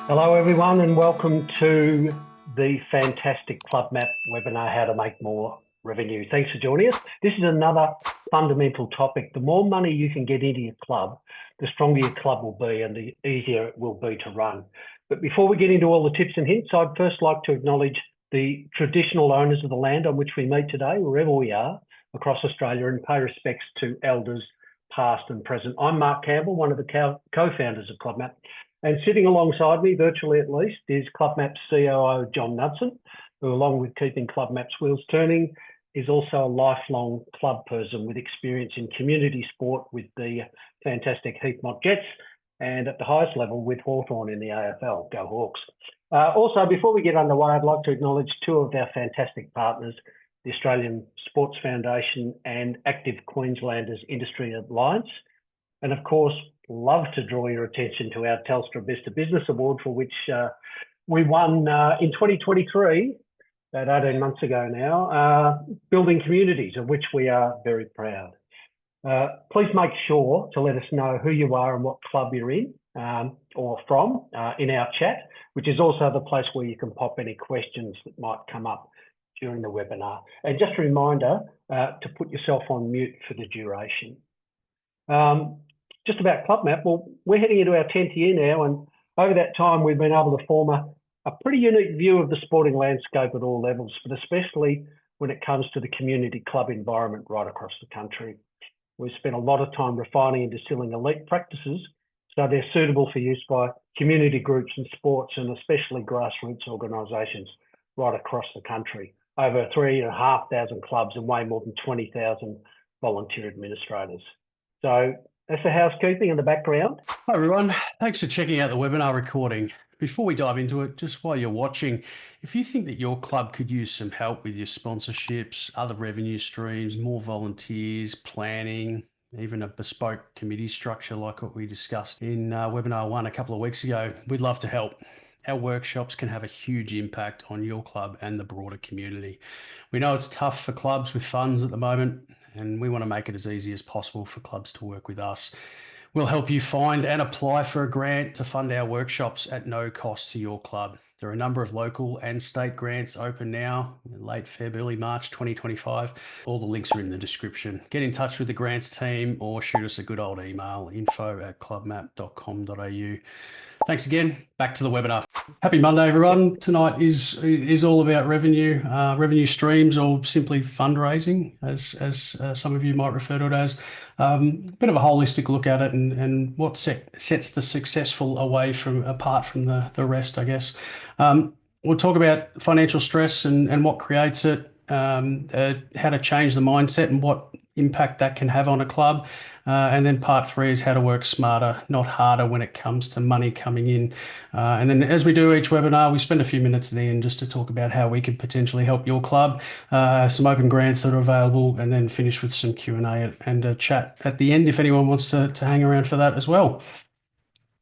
Hello, everyone, and welcome to the fantastic CLUBMAP webinar, How to Make More Revenue. Thanks for joining us. This is another fundamental topic. The more money you can get into your club, the stronger your club will be and the easier it will be to run. But before we get into all the tips and hints, I'd first like to acknowledge the traditional owners of the land on which we meet today, wherever we are across Australia, and pay respects to elders past and present. I'm Mark Campbell, one of the co-founders of CLUBMAP. And sitting alongside me, virtually at least, is CLUBMAP's COO, John Knudsen, who, along with keeping CLUBMAP's wheels turning, is also a lifelong club person with experience in community sport with the fantastic Heathmont Jets and at the highest level with Hawthorn in the AFL. Go Hawks. Also, before we get underway, I'd like to acknowledge two of our fantastic partners, the Australian Sports Foundation and Active Queenslanders Industry Alliance. And of course, love to draw your attention to our Telstra Best of Business Award, for which we won in 2023, about 18 months ago now, building communities, of which we are very proud. Please make sure to let us know who you are and what club you're in or from in our chat, which is also the place where you can pop any questions that might come up during the webinar. And just a reminder to put yourself on mute for the duration. Just about CLUBMAP, well, we're heading into our 10th year now, and over that time we've been able to form a pretty unique view of the sporting landscape at all levels, but especially when it comes to the community club environment right across the country. We've spent a lot of time refining and distilling elite practices so they're suitable for use by community groups and sports, and especially grassroots organisations right across the country. Over 3,500 clubs and way more than 20,000 volunteer administrators. So that's the housekeeping in the background. Hi everyone, thanks for checking out the webinar recording. Before we dive into it, just while you're watching, if you think that your club could use some help with your sponsorships, other revenue streams, more volunteers, planning, even a bespoke committee structure like what we discussed in webinar 1 a couple of weeks ago, we'd love to help. Our workshops can have a huge impact on your club and the broader community. We know it's tough for clubs with funds at the moment, and we want to make it as easy as possible for clubs to work with us. We'll help you find and apply for a grant to fund our workshops at no cost to your club. There are a number of local and state grants open now, late Feb, early March 2025. All the links are in the description. Get in touch with the grants team or shoot us a good old email, info@clubmap.com.au. Thanks again. Back to the webinar. Happy Monday, everyone. Tonight is all about revenue, revenue streams, or simply fundraising, as some of you might refer to it as. A bit of a holistic look at it and what sets the successful apart from the rest, I guess. We'll talk about financial stress and what creates it, how to change the mindset and what impact that can have on a club. And then part 3 is how to work smarter, not harder, when it comes to money coming in. And then as we do each webinar, we spend a few minutes at the end just to talk about how we could potentially help your club, some open grants that are available, and then finish with some Q&A and a chat at the end if anyone wants to hang around for that as well.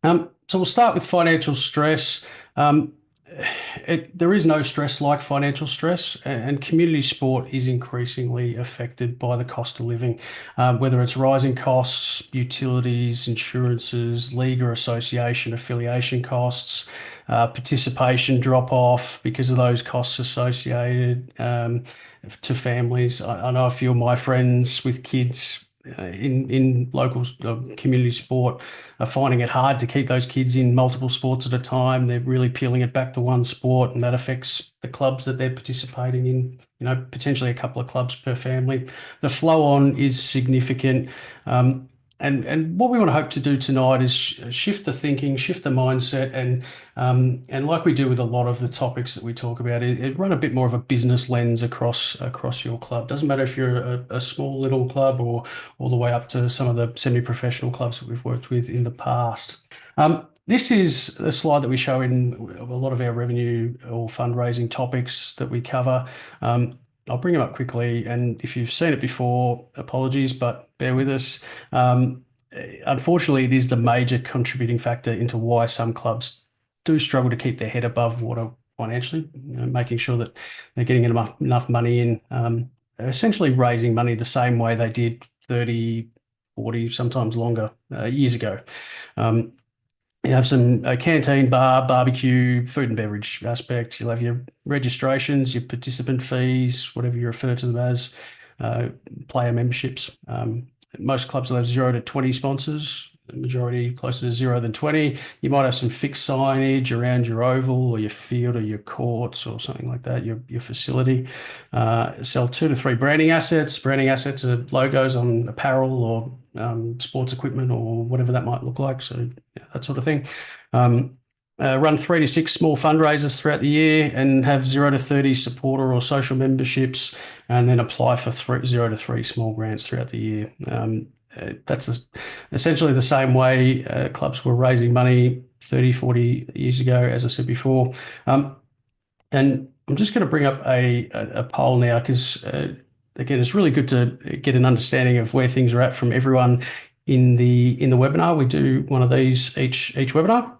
So we'll start with financial stress. There is no stress like financial stress, and community sport is increasingly affected by the cost of living, whether it's rising costs, utilities, insurances, league or association affiliation costs, participation drop off because of those costs associated to families. I know a few of my friends with kids in local community sport are finding it hard to keep those kids in multiple sports at a time. They're really peeling it back to one sport, and that affects the clubs that they're participating in, potentially a couple of clubs per family. The flow on is significant. And what we want to hope to do tonight is shift the thinking, shift the mindset, and like we do with a lot of the topics that we talk about, it run a bit more of a business lens across your club. Doesn't matter if you're a small little club or all the way up to some of the semi-professional clubs that we've worked with in the past. This is a slide that we show in a lot of our revenue or fundraising topics that we cover. I'll bring them up quickly, and if you've seen it before, apologies, but bear with us. Unfortunately, it is the major contributing factor into why some clubs do struggle to keep their head above water financially, making sure that they're getting enough money in, essentially raising money the same way they did 30, 40, sometimes longer years ago. You have some canteen, bar, barbecue, food and beverage aspect. You'll have your registrations, your participant fees, whatever you refer to them as, uh, player memberships. Most clubs will have 0 to 20 sponsors, the majority closer to 0 than 20. You might have some fixed signage around your oval or your field or your courts or something like that, your facility. Sell 2 to 3 branding assets. Branding assets are logos on apparel or sports equipment or whatever that might look like. So yeah, that sort of thing. Um, Run 3 to 6 small fundraisers throughout the year and have 0 to 30 supporter or social memberships, and then apply for 0 to 3 small grants throughout the year. That's essentially the same way clubs were raising money 30, 40 years ago, as I said before. And I'm just going to bring up a poll now because, again, it's really good to get an understanding of where things are at from everyone in the webinar. We do one of these each webinar.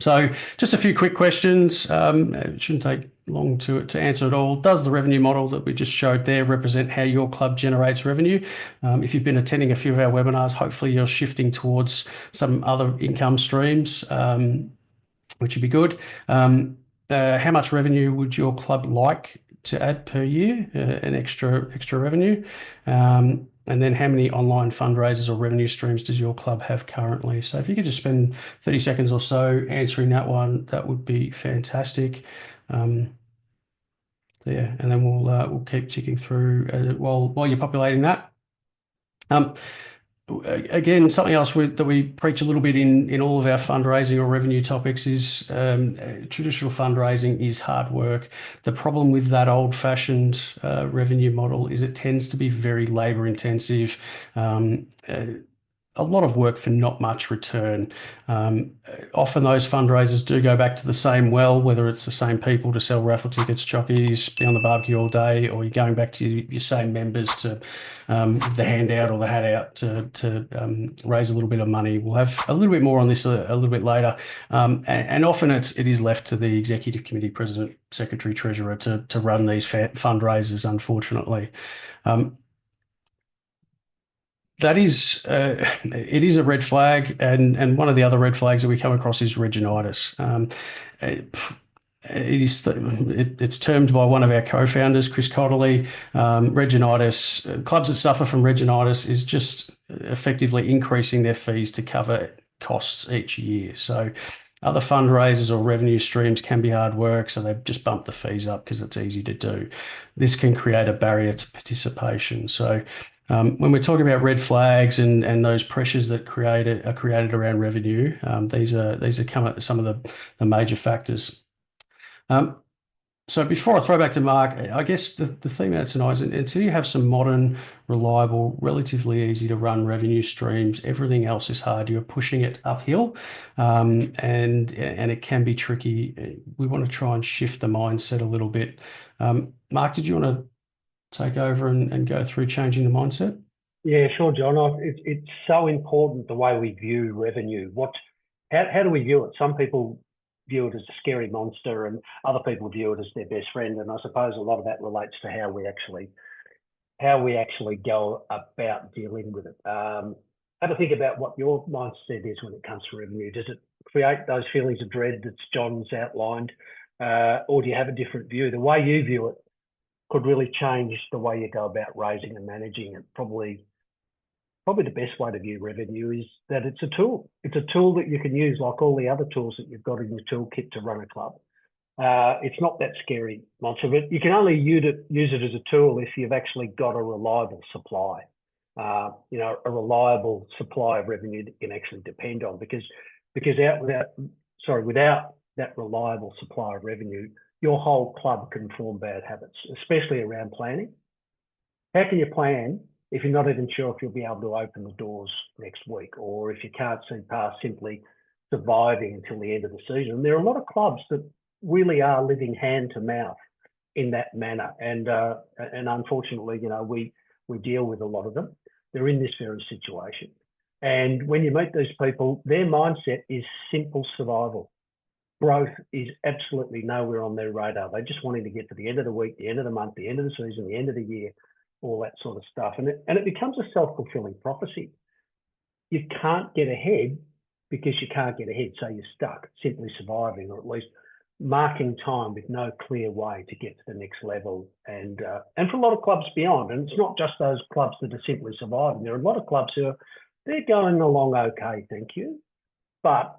So just a few quick questions. It shouldn't take long to answer it all. Does the revenue model that we just showed there represent how your club generates revenue? If you've been attending a few of our webinars, hopefully you're shifting towards some other income streams, which would be good. How much revenue would your club like to add per year, an extra revenue? And then how many online fundraisers or revenue streams does your club have currently? So if you could just spend 30 seconds or so answering that one, that would be fantastic. Yeah, and then we'll keep ticking through while you're populating that. Again, something else that we preach a little bit in all of our fundraising or revenue topics is traditional fundraising is hard work. The problem with that old-fashioned revenue model is it tends to be very labor intensive. A lot of work for not much return. Often those fundraisers do go back to the same well, whether it's the same people to sell raffle tickets, chockies, be on the barbecue all day, or you're going back to your same members to the handout or the hat out to raise a little bit of money. We'll have a little bit more on this a little bit later. And often it is left to the executive committee, president, secretary, treasurer to run these fundraisers, unfortunately. That is, it is a red flag, and one of the other red flags that we come across is Reginitis. It's termed by one of our co-founders, Chris Cotterley. Reginitis, clubs that suffer from Reginitis is just effectively increasing their fees to cover costs each year. So other fundraisers or revenue streams can be hard work, so they've just bumped the fees up because it's easy to do. This can create a barrier to participation. So when we're talking about red flags and those pressures that are created around revenue, these are some of the major factors. So before I throw back to Mark, I guess the theme out tonight is until you have some modern, reliable, relatively easy to run revenue streams, everything else is hard. You're pushing it uphill, and it can be tricky. We want to try and shift the mindset a little bit. Mark, did you want to take over and go through changing the mindset? Yeah, sure, John. It's so important the way we view revenue. How do we view it? Some people view it as a scary monster, and other people view it as their best friend. And I suppose a lot of that relates to how we actually go about dealing with it. Have a think about what your mindset is when it comes to revenue. Does it create those feelings of dread that John's outlined, or do you have a different view? The way you view it could really change the way you go about raising and managing it. Probably the best way to view revenue is that it's a tool. It's a tool that you can use like all the other tools that you've got in your toolkit to run a club. It's not that scary monster, but you can only use it as a tool if you've actually got a reliable supply. A reliable supply of revenue that you can actually depend on, because without that reliable supply of revenue, your whole club can form bad habits, especially around planning. How can you plan if you're not even sure if you'll be able to open the doors next week, or if you can't see past simply surviving until the end of the season? And there are a lot of clubs that really are living hand to mouth in that manner, and unfortunately, we deal with a lot of them. They're in this very situation, and when you meet these people, their mindset is simple survival. Growth is absolutely nowhere on their radar. They just wanting to get to the end of the week, the end of the month, the end of the season, the end of the year, all that sort of stuff. And it becomes a self-fulfilling prophecy. You can't get ahead because you can't get ahead, so you're stuck, simply surviving, or at least marking time with no clear way to get to the next level. And for a lot of clubs beyond, and it's not just those clubs that are simply surviving. There are a lot of clubs who they're going along okay, thank you, but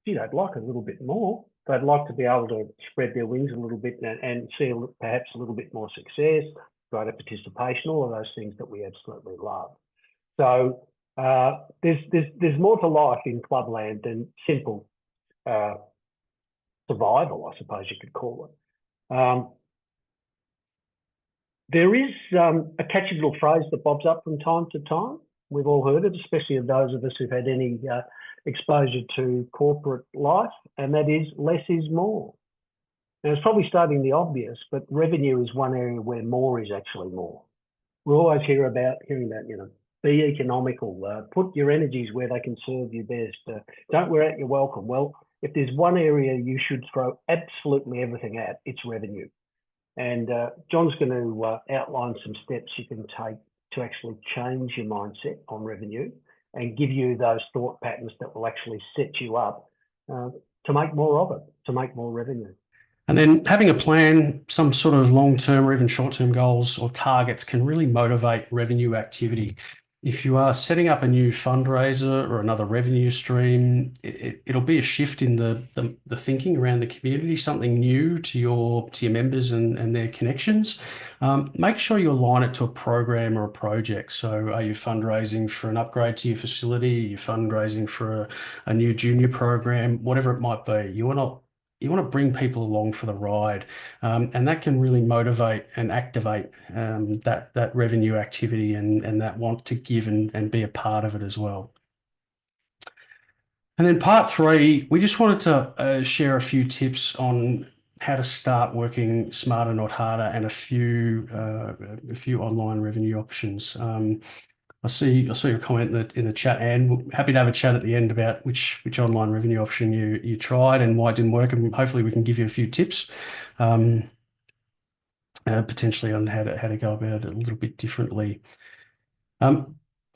they'd like a little bit more. They'd like to be able to spread their wings a little bit and see perhaps a little bit more success, greater participation, all of those things that we absolutely love. So there's more to life in clubland than simple survival, I suppose you could call it. There is a catchy little phrase that bobs up from time to time. We've all heard it, especially of those of us who've had any exposure to corporate life, and that is less is more. Now, it's probably stating the obvious, but revenue is one area where more is actually more. We always hearing about, be economical, put your energies where they can serve you best, don't wear out your welcome. Well, if there's one area you should throw absolutely everything at, it's revenue. And John's going to outline some steps you can take to actually change your mindset on revenue and give you those thought patterns that will actually set you up to make more of it, to make more revenue. And then having a plan, some sort of long-term or even short-term goals or targets can really motivate revenue activity. If you are setting up a new fundraiser or another revenue stream, it'll be a shift in the thinking around the community, something new to your members and their connections. Make sure you align it to a program or a project. So are you fundraising for an upgrade to your facility? Are you fundraising for a new junior program? Whatever it might be, you want to bring people along for the ride, and that can really motivate and activate that revenue activity and that want to give and be a part of it as well. And then part 3, we just wanted to share a few tips on how to start working smarter, not harder, and a few online revenue options. I saw your comment in the chat, and happy to have a chat at the end about which online revenue option you tried and why it didn't work, and hopefully we can give you a few tips potentially on how to go about it a little bit differently. I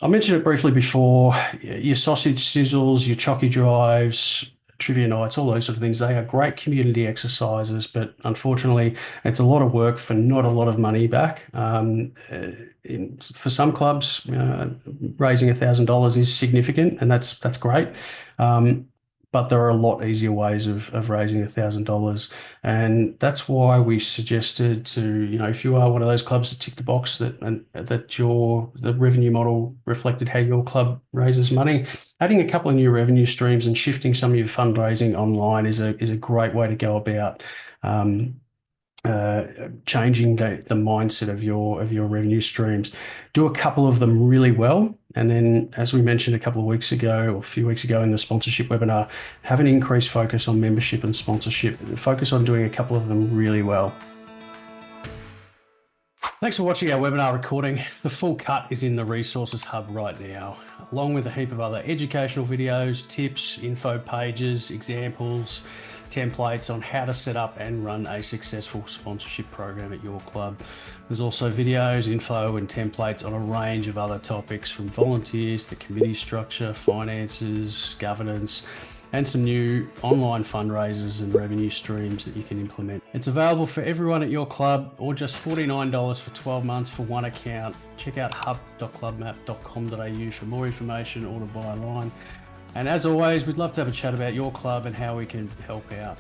mentioned it briefly before. Your sausage sizzles, your chocky drives, trivia nights, all those sort of things, they are great community exercises, but unfortunately it's a lot of work for not a lot of money back. For some clubs, raising $1,000 is significant, and that's great. But there are a lot easier ways of raising $1,000, and that's why we suggested to, if you are one of those clubs that tick the box that the revenue model reflected how your club raises money, adding a couple of new revenue streams and shifting some of your fundraising online is a great way to go about changing the mindset of your revenue streams. Do a couple of them really well, and then, as we mentioned a couple of weeks ago or a few weeks ago in the sponsorship webinar, have an increased focus on membership and sponsorship. Focus on doing a couple of them really well. Thanks for watching our webinar recording. The full cut is in the resources hub right now, along with a heap of other educational videos, tips, info pages, examples, templates on how to set up and run a successful sponsorship program at your club. There's also videos, info and templates on a range of other topics, from volunteers to committee structure, finances, governance, and some new online fundraisers and revenue streams that you can implement. It's available for everyone at your club, or just $49 for 12 months for one account. Check out hub.clubmap.com.au for more information or to buy online. And as always, we'd love to have a chat about your club and how we can help out.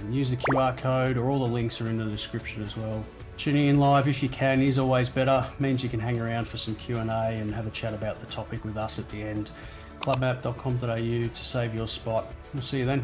Use the QR code, or all the links are in the description as well. Tuning in live if you can is always better. Means you can hang around for some Q&A and have a chat about the topic with us at the end. clubmap.com.au to save your spot. We'll see you then.